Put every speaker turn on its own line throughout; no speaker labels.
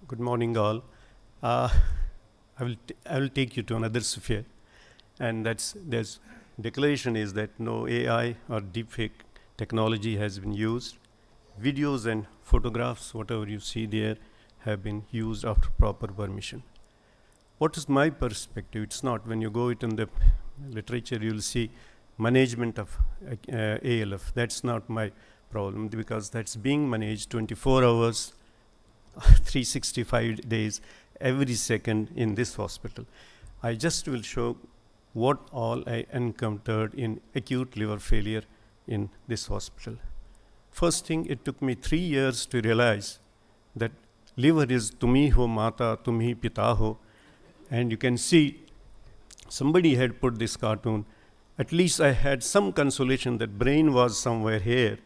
Good morning, all. Uh, I will take you to another sphere, and there's declaration is that no AI or deepfake technology has been used. Videos and photographs, whatever you see there, have been used after proper permission. What is my perspective? It's not when you go it in the literature, you'll see management of ALF. That's not my problem because that's being managed 24 hours 365 days every second in this hospital. I just will show what all I encountered in acute liver failure in this hospital. First thing, it took me 3 years to realize that liver is tumhi ho mata, tumhi pita ho. And you can see somebody had put this cartoon. At least I had some consolation that brain was somewhere here,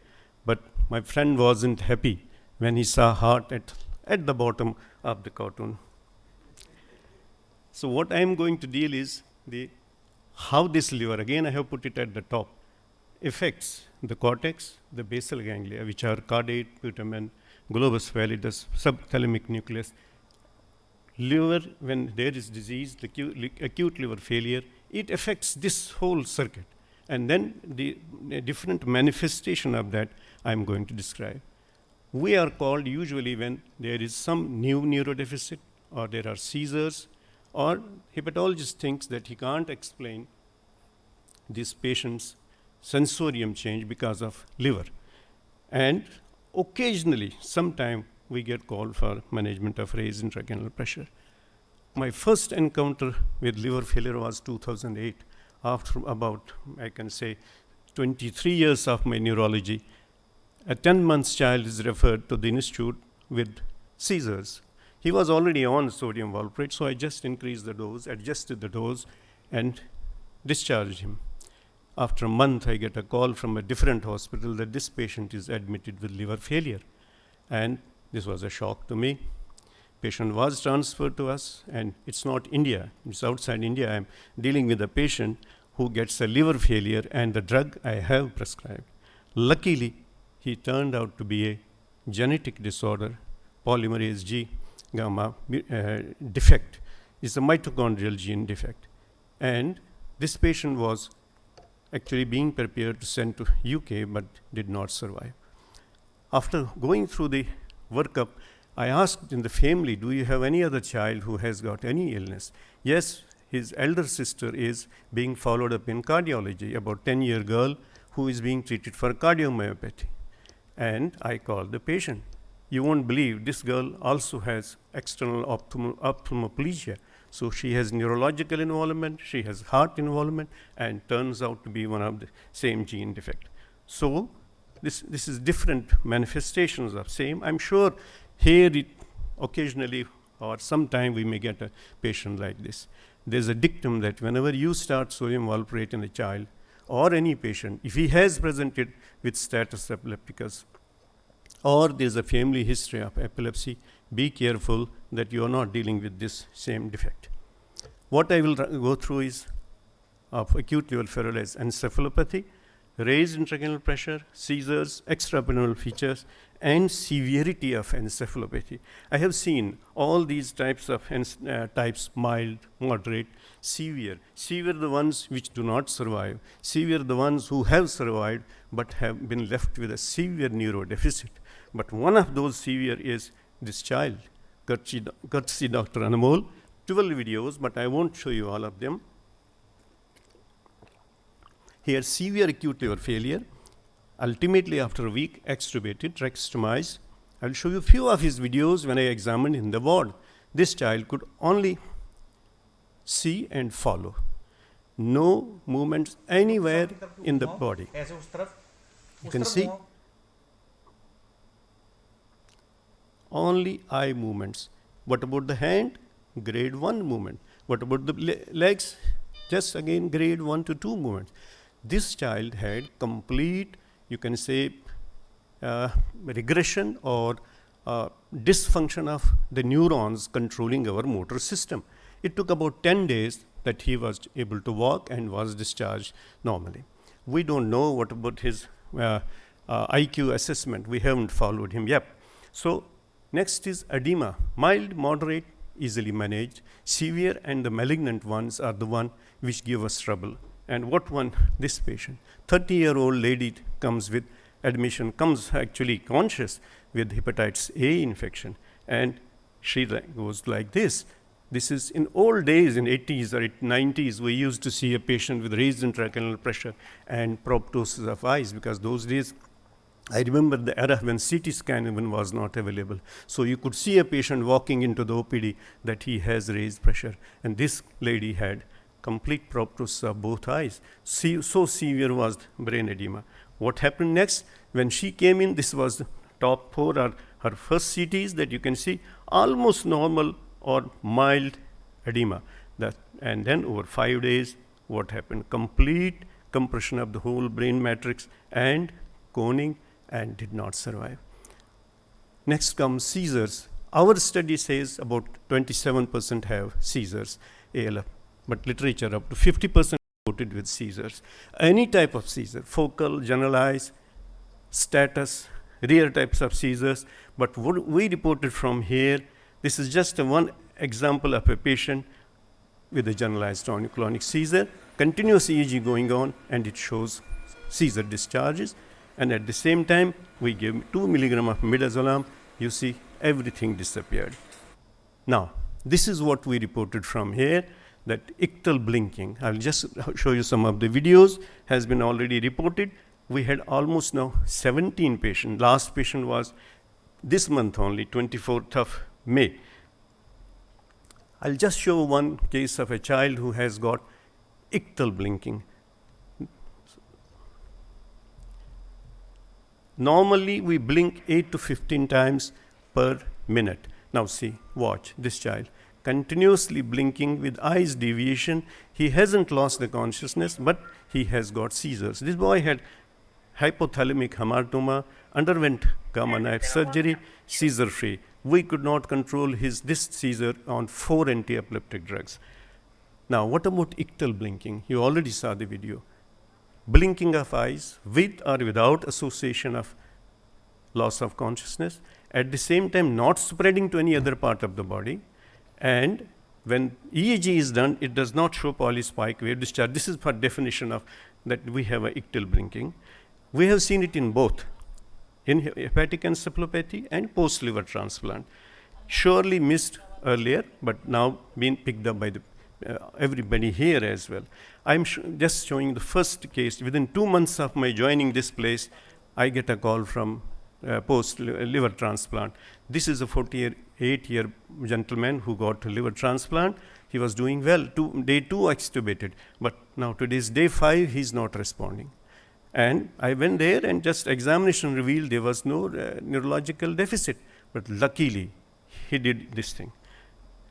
but my friend wasn't happy when he saw heart at the bottom of the cartoon. So what I am going to deal is how this liver, again I have put it at the top, affects the cortex, the basal ganglia, which are caudate, putamen, globus pallidus, subthalamic nucleus. Liver, when there is disease, the acute liver failure, it affects this whole circuit. And then the different manifestation of that I am going to describe. We are called usually when there is some new neurodeficit or there are seizures or hepatologist thinks that he can't explain this patient's sensorium change because of liver. And occasionally, sometime we get called for management of raised intracranial pressure. My first encounter with liver failure was 2008. After about, I can say, 23 years of my neurology, a 10-month child is referred to the institute with seizures. He was already on sodium valproate, so I just increased the dose, adjusted the dose, and discharged him. After a month, I get a call from a different hospital that this patient is admitted with liver failure. And this was a shock to me. Patient was transferred to us, and it's not India, it's outside India. I'm dealing with a patient who gets a liver failure and the drug I have prescribed. Luckily, he turned out to be a genetic disorder, polymerase G gamma defect. It's a mitochondrial gene defect. And this patient was actually being prepared to send to UK, but did not survive. After going through the workup, I asked in the family, do you have any other child who has got any illness? Yes, his elder sister is being followed up in cardiology, about 10-year girl who is being treated for cardiomyopathy. And I called the patient. You won't believe this girl also has external ophthalmoplegia. So she has neurological involvement, she has heart involvement, and turns out to be one of the same gene defect. So this is different manifestations of same. I'm sure here it occasionally or sometime we may get a patient like this. There's a dictum that whenever you start sodium valproate in a child or any patient, if he has presented with status epilepticus or there's a family history of epilepsy, be careful that you are not dealing with this same defect. What I will go through is of acute liver failure as encephalopathy, raised intracranial pressure, seizures, extraabdominal features, and severity of encephalopathy. I have seen all these types of types, mild, moderate, severe. Severe the ones which do not survive. Severe the ones who have survived but have been left with a severe neurodeficit. But one of those severe is this child, courtesy Dr. Anamol. 12 videos, but I won't show you all of them. Here, severe acute liver failure. Ultimately, after a week, extubated, tracheostomize. I'll show you a few of his videos when I examined in the ward. This child could only see and follow. No movements anywhere in the body. You can see only eye movements. What about the hand? Grade 1 movement. What about the legs? Just again grade 1 to 2 movements. This child had complete, you can say, regression or dysfunction of the neurons controlling our motor system. It took about 10 days that he was able to walk and was discharged normally. We don't know what about his IQ assessment. We haven't followed him yet. So Next is edema, mild, moderate, easily managed. Severe and the malignant ones are the one which give us trouble. And what one, this patient, 30-year-old lady comes with admission, comes actually conscious with hepatitis A infection, and she goes like this. This is in old days, in 80s or 90s, we used to see a patient with raised intracranial pressure and proptosis of eyes, because those days, I remember the era when CT scan even was not available. So you could see a patient walking into the OPD that he has raised pressure. And this lady had complete proptosis of both eyes. So severe was brain edema. What happened next? When she came in, this was the top 4 or her first CTs that you can see, almost normal or mild edema. And then over 5 days, what happened? Complete compression of the whole brain matrix and coning, and did not survive. Next comes seizures. Our study says about 27% have seizures, ALF, but literature up to 50% reported with seizures. Any type of seizure, focal, generalized, status, rare types of seizures, but what we reported from here, this is just one example of a patient with a generalized tonic-clonic seizure, continuous EEG going on, and it shows seizure discharges. And at the same time, we give 2 milligram of midazolam. You see, everything disappeared. Now, this is what we reported from here, that ictal blinking. I'll just show you some of the videos, has been already reported. We had almost now 17 patients. Last patient was this month only, 24th of May. I'll just show one case of a child who has got ictal blinking. Normally, we blink 8 to 15 times per minute. Now see, watch this child. Continuously blinking with eyes deviation. He hasn't lost the consciousness, but he has got seizures. This boy had hypothalamic hamartoma, underwent gamma knife surgery, seizure-free. We could not control this seizure on 4 anti-epileptic drugs. Now, what about ictal blinking? You already saw the video. Blinking of eyes with or without association of loss of consciousness, at the same time not spreading to any other part of the body, and when EEG is done, it does not show polyspike wave discharge. This is for definition of that we have a ictal blinking. We have seen it in both, in hepatic encephalopathy and post-liver transplant. Surely missed earlier, but now being picked up by the everybody here as well. I'm just showing the first case. Within 2 months of my joining this place, I get a call from post-liver transplant. This is a 48-year gentleman who got a liver transplant. He was doing well. Day 2 extubated, but now today's day 5, he's not responding. And I went there, and just examination revealed there was no neurological deficit. But luckily, he did this thing.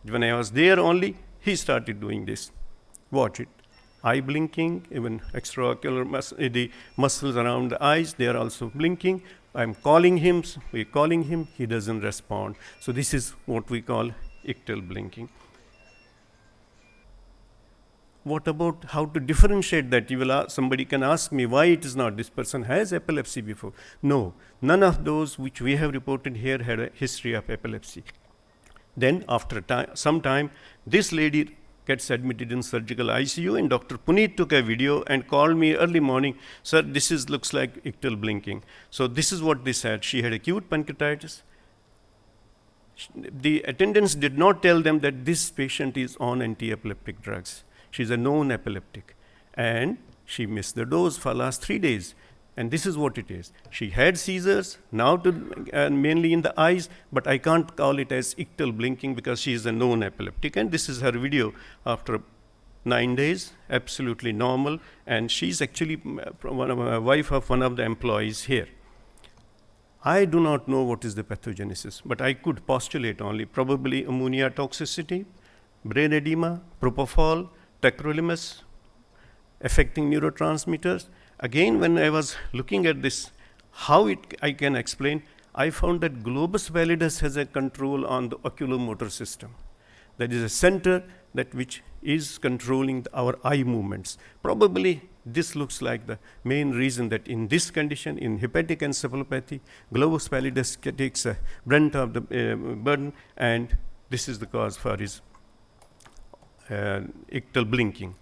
When I was there only, he started doing this. Watch it. Eye blinking, even extraocular the muscles around the eyes, they are also blinking. I'm calling him, we're calling him, he doesn't respond. So this is what we call ictal blinking. What about how to differentiate that? Somebody can ask me why it is not. This person has epilepsy before. No, none of those which we have reported here had a history of epilepsy. Then after some time, this lady gets admitted in surgical ICU, and Dr. Puneet took a video and called me early morning. Sir, this looks like ictal blinking. So this is what this had. She had acute pancreatitis. The attendants did not tell them that this patient is on anti-epileptic drugs. She's a known epileptic, and she missed the dose for last 3 days. And this is what it is. She had seizures, now mainly in the eyes, but I can't call it as ictal blinking because she is a known epileptic. And this is her video after 9 days, absolutely normal. And she's actually a wife of one of the employees here. I do not know what is the pathogenesis, but I could postulate only probably ammonia toxicity, brain edema, propofol, tacrolimus, affecting neurotransmitters. Again, when I was looking at this, I can explain, I found that globus pallidus has a control on the oculomotor system. That is a center which is controlling our eye movements. Probably this looks like the main reason that in this condition, in hepatic encephalopathy, globus pallidus takes a brunt of the burden, and this is the cause for his ictal blinking.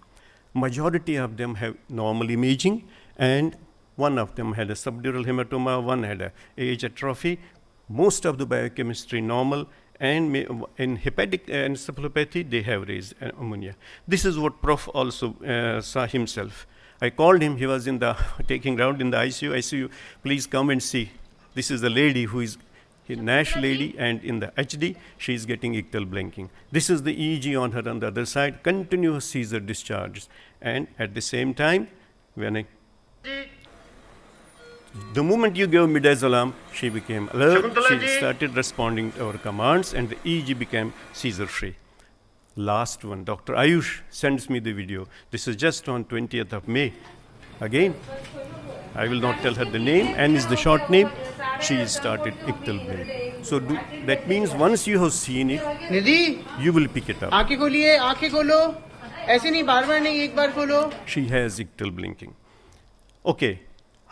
Majority of them have normal imaging, and one of them had a subdural hematoma, one had a age atrophy. Most of the biochemistry normal, and in hepatic encephalopathy, they have raised ammonia. This is what Prof also saw himself. I called him, he was in the taking round in the ICU. ICU, please come and see. This is the lady who is a NASH lady, and in the HD, she is getting ictal blinking. This is the EEG on her on the other side, continuous seizure discharges. And at the same time, when the moment you gave midazolam, she became alert, she started responding to our commands, and the EEG became seizure-free. Last one, Dr. Ayush sends me the video. This is just on 20th of May. Again, I will not tell her the name, and is the short name. She started ictal blink. So that means once you have seen it, you will pick it up. She has ictal blinking. Okay,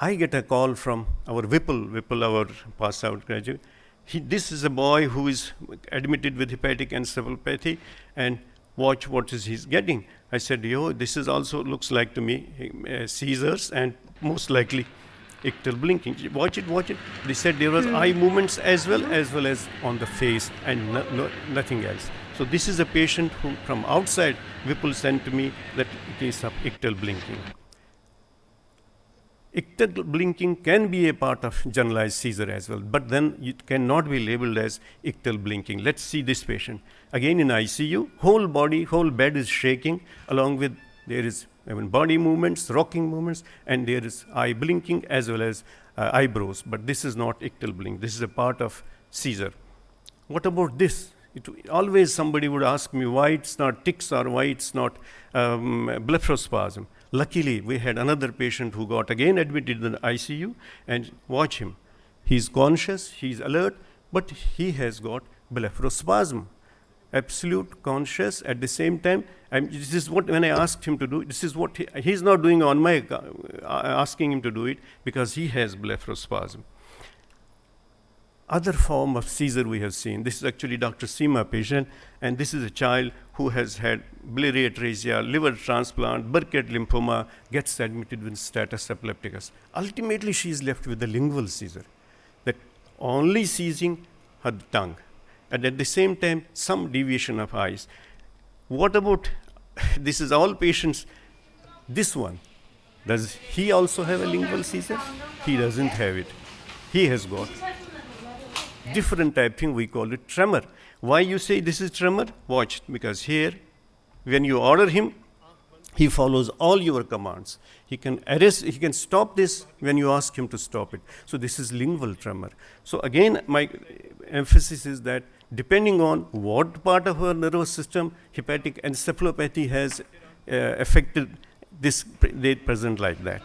I get a call from our Vipul, our pass out graduate. This is a boy who is admitted with hepatic encephalopathy, and watch what is he's getting. I said, yo, this is also looks like to me seizures and most likely ictal blinking. Watch it. They said there was eye movements as well as on the face, and nothing else. So this is a patient who from outside Vipul sent to me that case of ictal blinking. Ictal blinking can be a part of generalized seizure as well, but then it cannot be labeled as ictal blinking. Let's see this patient. Again in ICU, whole body, whole bed is shaking, along with there is body movements, rocking movements, and there is eye blinking as well as eyebrows. But this is not ictal blink. This is a part of seizure. What about this? Always somebody would ask me why it's not tics or why it's not blepharospasm. Luckily, we had another patient who got again admitted in the ICU, and watch him. He's conscious, he's alert, but he has got blepharospasm. Absolute conscious at the same time. This is what, when I asked him to do, this is what he's not doing on my asking him to do it, because he has blepharospasm. Other form of seizure we have seen. This is actually Dr. Seema patient, and this is a child who has had biliary atresia, liver transplant, Burkitt lymphoma, gets admitted with status epilepticus. Ultimately, she is left with a lingual seizure, that only seizing her tongue, and at the same time, some deviation of eyes. What about, this is all patients, this one, does he also have a lingual seizure? He doesn't have it. He has got different type thing, we call it tremor. Why you say this is tremor? Watch, because here, when you order him, he follows all your commands. He can arrest, he can stop this when you ask him to stop it. So this is lingual tremor. So again, my emphasis is that depending on what part of our nervous system, hepatic encephalopathy has affected this, they present like that.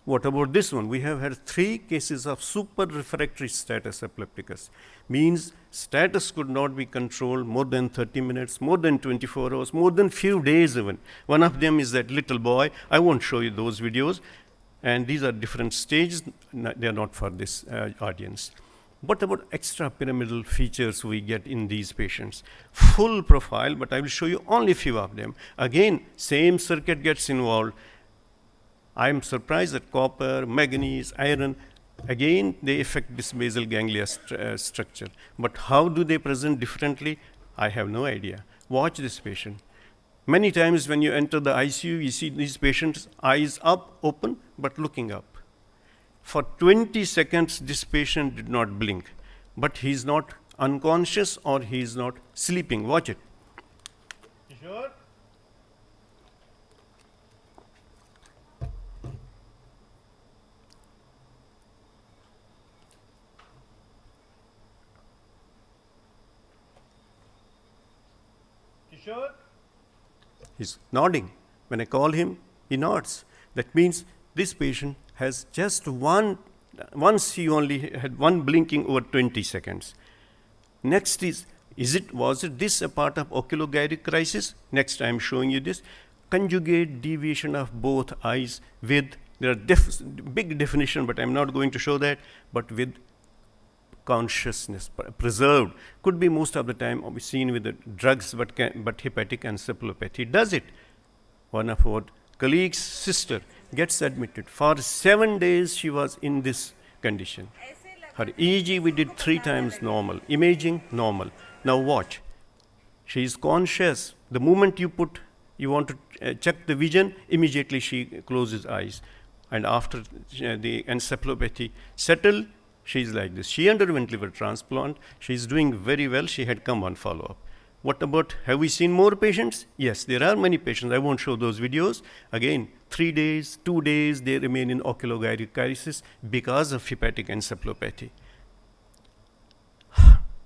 What about this one? We have had 3 cases of super refractory status epilepticus. Means status could not be controlled more than 30 minutes, more than 24 hours, more than few days even. One of them is that little boy. I won't show you those videos. And these are different stages. They are not for this audience. What about extrapyramidal features we get in these patients? Full profile, but I will show you only few of them. Again, same circuit gets involved. I am surprised that copper, manganese, iron, again, they affect this basal ganglia structure. But how do they present differently? I have no idea. Watch this patient. Many times when you enter the ICU, you see these patients' eyes up, open, but looking up. For 20 seconds, this patient did not blink, but he's not unconscious or he's not sleeping. Watch it. You sure? Sure? He's nodding. When I call him, he nods. That means this patient has just once he only had one blinking over 20 seconds. Next was it this a part of oculogyric crisis? Next I am showing you this. conjugate deviation of both eyes with, there are big definition, but I'm not going to show that, but with consciousness preserved. Could be most of the time seen with the drugs, but hepatic encephalopathy does it. One of our colleagues' sister gets admitted. For 7 days she was in this condition. Her EEG we did 3 times normal, imaging normal. Now watch. She is conscious. The moment you want to check the vision, immediately she closes eyes. And after the encephalopathy settled, she is like this. She underwent liver transplant. She is doing very well. She had come on follow-up. What about, have we seen more patients? Yes, there are many patients. I won't show those videos. Again, 3 days, 2 days, they remain in oculogyrocrisis because of hepatic encephalopathy.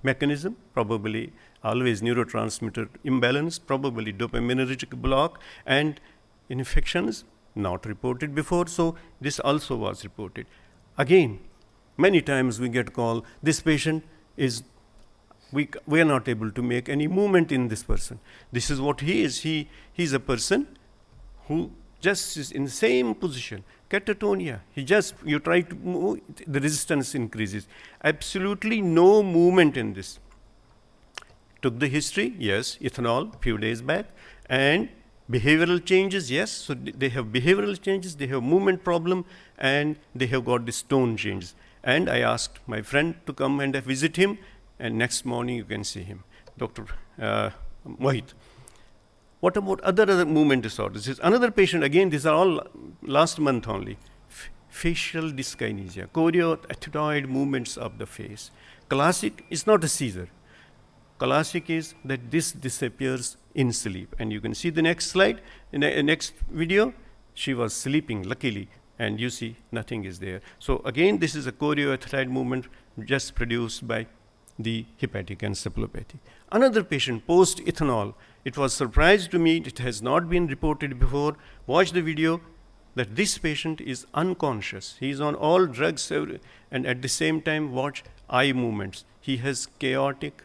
Mechanism, probably always neurotransmitter imbalance, probably dopaminergic block, and infections not reported before, so this also was reported. Again, many times we get call, this patient is, we are not able to make any movement in this person. This is what he is. He is a person who just is in the same position. Catatonia. You try to move, the resistance increases. Absolutely no movement in this. Took the history, yes, ethanol, few days back, and behavioral changes, yes, so they have behavioral changes, they have movement problem, and they have got this tone changes. And I asked my friend to come and visit him, and next morning you can see him, Dr. Mohit. What about other movement disorders? This is another patient, again, these are all last month only. Facial dyskinesia, chorioethmoid movements of the face. Classic is not a seizure. Classic is that this disappears in sleep. And you can see the next slide, in the next video, she was sleeping, luckily, and you see nothing is there. So again, this is a chorioethmoid movement just produced by the hepatic encephalopathy. Another patient, post-ethanol, it was surprise to me, it has not been reported before. Watch the video, that this patient is unconscious. He is on all drugs, and at the same time, watch eye movements. He has chaotic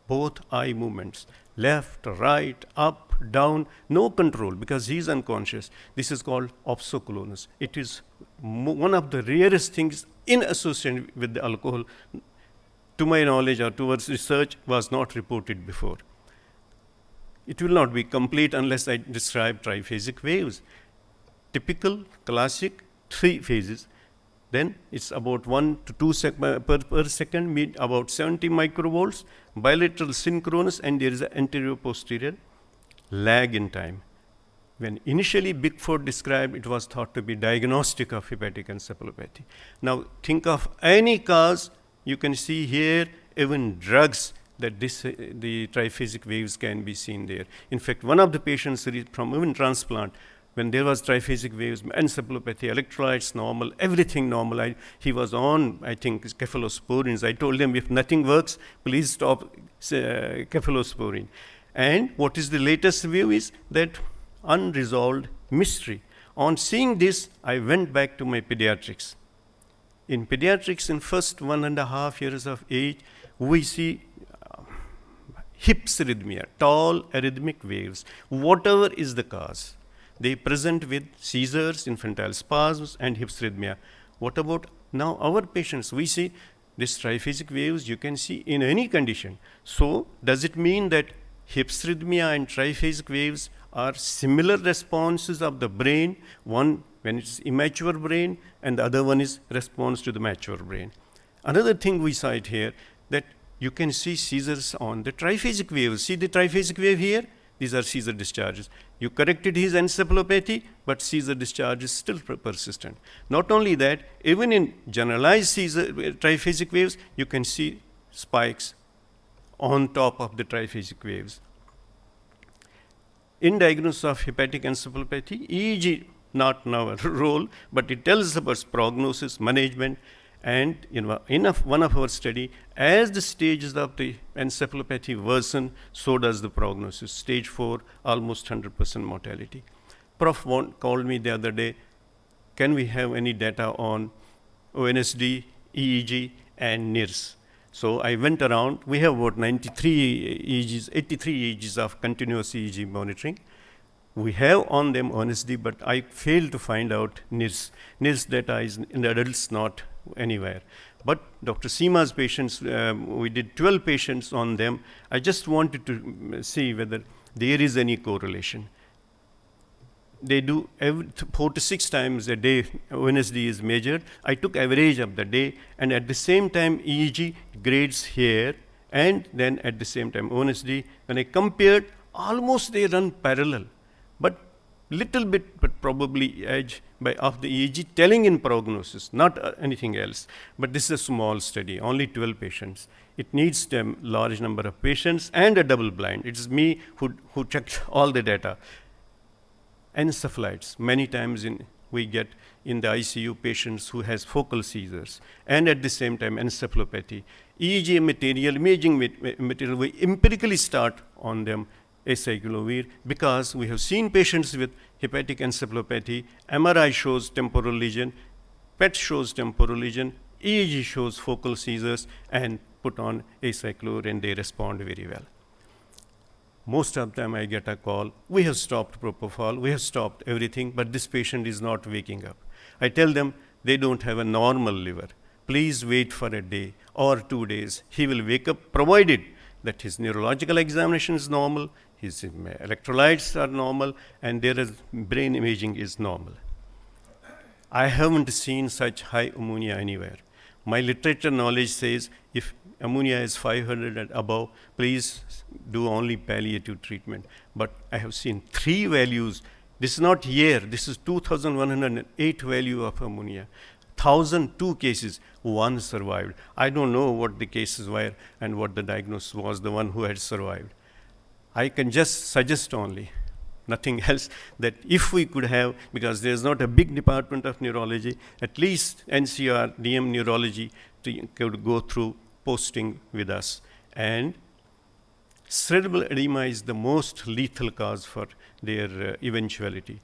both eye movements, left, right, up, down, no control because he is unconscious. This is called opsoclonus. It is one of the rarest things in association with the alcohol. To my knowledge or towards research was not reported before. It will not be complete unless I describe triphasic waves. Typical, classic, 3 phases. Then it's about 1 to 2 per second, about 70 microvolts, bilateral synchronous, and there is an anterior-posterior lag in time. When initially Bickford described, it was thought to be diagnostic of hepatic encephalopathy. Now think of any cause, you can see here, even drugs, that the triphasic waves can be seen there. In fact, one of the patients from even transplant, when there was triphasic waves, encephalopathy, electrolytes normal, everything normal. He was on, I think, cephalosporins. I told him, if nothing works, please stop cephalosporin. And what is the latest view is that unresolved mystery. On seeing this, I went back to my pediatrics. In pediatrics, in first 1.5 years of age, we see hypsarrhythmia, tall arrhythmic waves, whatever is the cause. They present with seizures, infantile spasms, and hypsarrhythmia. What about now our patients? We see these triphasic waves you can see in any condition. So does it mean that hypsarrhythmia and triphasic waves are similar responses of the brain, one when it's immature brain and the other one is response to the mature brain? Another thing we cite here, that you can see seizures on the triphasic waves. See the triphasic wave here? These are seizure discharges. You corrected his encephalopathy, but seizure discharge is still persistent. Not only that, even in generalized seizure triphasic waves, you can see spikes on top of the triphasic waves. In diagnosis of hepatic encephalopathy, EEG not now a role, but it tells us about prognosis, management, and in one of our study, as the stages of the encephalopathy worsen, so does the prognosis. Stage 4, almost 100% mortality. Prof called me the other day, can we have any data on ONSD, EEG, and NIRS? So I went around. We have about 93 EEGs, 83 EEGs of continuous EEG monitoring. We have on them ONSD, but I failed to find out NIRS. NIRS data is in the adults not anywhere. But Dr. Seema's patients, we did 12 patients on them. I just wanted to see whether there is any correlation. They do 4 to 6 times a day ONSD is measured. I took average of the day, and at the same time EEG grades here, and then at the same time ONSD. When I compared, almost they run parallel, but little bit, but probably edge by of the EEG telling in prognosis, not anything else. But this is a small study, only 12 patients. It needs a large number of patients and a double blind. It's me who checked all the data. Encephalitis, many times we get in the ICU patients who has focal seizures, and at the same time encephalopathy. EEG material, imaging material, we empirically start on them acyclovir because we have seen patients with hepatic encephalopathy. MRI shows temporal lesion, PET shows temporal lesion, EEG shows focal seizures, and put on acyclovir and they respond very well. Most of the time I get a call, we have stopped propofol, we have stopped everything, but this patient is not waking up. I tell them they don't have a normal liver. Please wait for a day or 2 days. He will wake up provided that his neurological examination is normal, his electrolytes are normal, and their brain imaging is normal. I haven't seen such high ammonia anywhere. My literature knowledge says if ammonia is 500 and above, please do only palliative treatment. But I have seen 3 values. This is not year, this is 2,108 value of ammonia. 1,002 cases, 1 survived. I don't know what the cases were and what the diagnosis was, the one who had survived. I can just suggest only, nothing else, that if we could have, because there's not a big department of neurology, at least NCR, DM neurology could go through posting with us. And cerebral edema is the most lethal cause for their eventuality.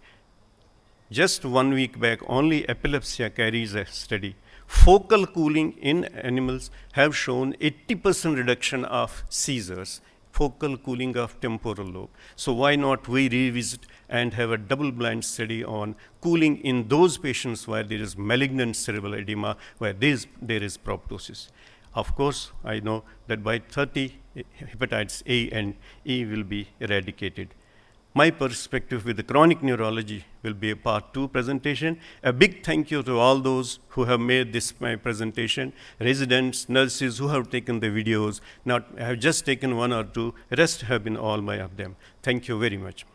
Just 1 week back, only epilepsy carries a study. Focal cooling in animals have shown 80% reduction of seizures, focal cooling of temporal lobe. So why not we revisit and have a double-blind study on cooling in those patients where there is malignant cerebral edema, where there is proptosis. Of course, I know that by 30, hepatitis A and E will be eradicated. My perspective with the chronic neurology will be a part 2 presentation. A big thank you to all those who have made this my presentation, residents, nurses who have taken the videos. I have just taken 1 or 2, rest have been all my of them. Thank you very much.